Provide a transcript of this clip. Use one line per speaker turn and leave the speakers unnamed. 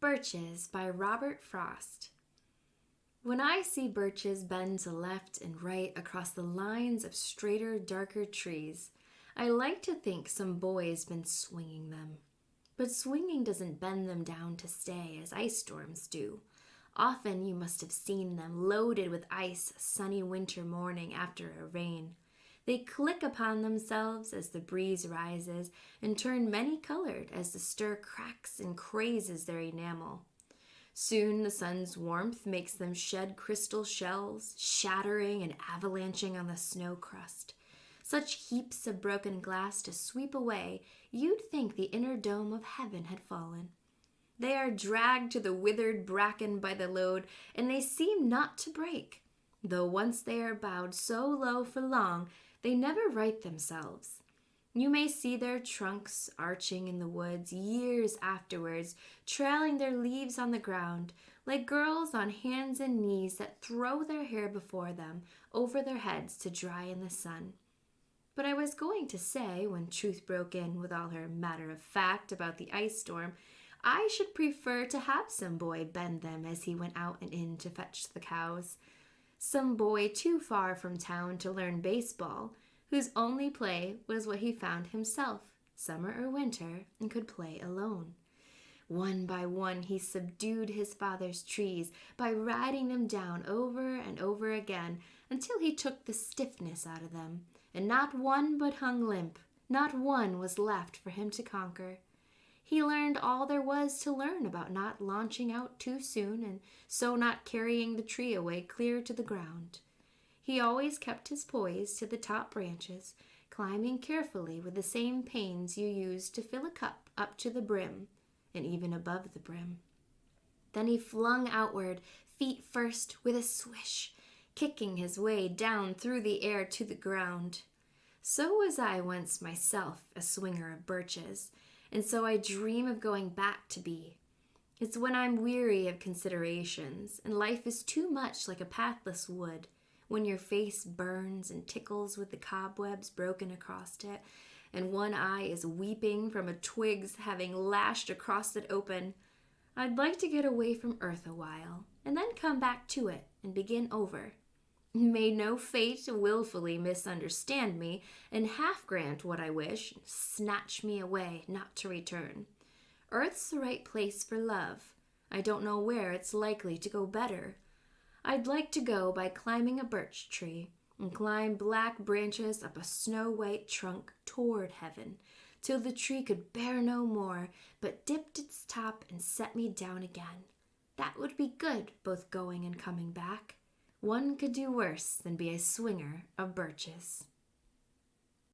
Birches by Robert Frost. When I see birches bend to left and right across the lines of straighter, darker trees, I like to think some boy's been swinging them. But swinging doesn't bend them down to stay as ice storms do. Often you must have seen them loaded with ice a sunny winter morning after a rain. They click upon themselves as the breeze rises and turn many-colored as the stir cracks and crazes their enamel. Soon the sun's warmth makes them shed crystal shells, shattering and avalanching on the snow crust. Such heaps of broken glass to sweep away, you'd think the inner dome of heaven had fallen. They are dragged to the withered bracken by the load, and they seem not to break. Though once they are bowed so low for long, they never right themselves. You may see their trunks arching in the woods years afterwards, trailing their leaves on the ground, like girls on hands and knees that throw their hair before them over their heads to dry in the sun. But I was going to say, when Truth broke in with all her matter of fact about the ice storm, I should prefer to have some boy bend them as he went out and in to fetch the cows. Some boy too far from town to learn baseball, whose only play was what he found himself, summer or winter, and could play alone. One by one he subdued his father's trees by riding them down over and over again until he took the stiffness out of them, and not one but hung limp, not one was left for him to conquer. He learned all there was to learn about not launching out too soon and so not carrying the tree away clear to the ground. He always kept his poise to the top branches, climbing carefully with the same pains you use to fill a cup up to the brim and even above the brim. Then he flung outward, feet first, with a swish, kicking his way down through the air to the ground. So was I once myself a swinger of birches, and so I dream of going back to be. It's when I'm weary of considerations, and life is too much like a pathless wood, when your face burns and tickles with the cobwebs broken across it, and one eye is weeping from a twig's having lashed across it open. I'd like to get away from earth a while, and then come back to it and begin over. May no fate willfully misunderstand me and half grant what I wish, snatch me away not to return. Earth's the right place for love. I don't know where it's likely to go better. I'd like to go by climbing a birch tree and climb black branches up a snow-white trunk toward heaven, till the tree could bear no more, but dipped its top and set me down again. That would be good, both going and coming back. One could do worse than be a swinger of birches.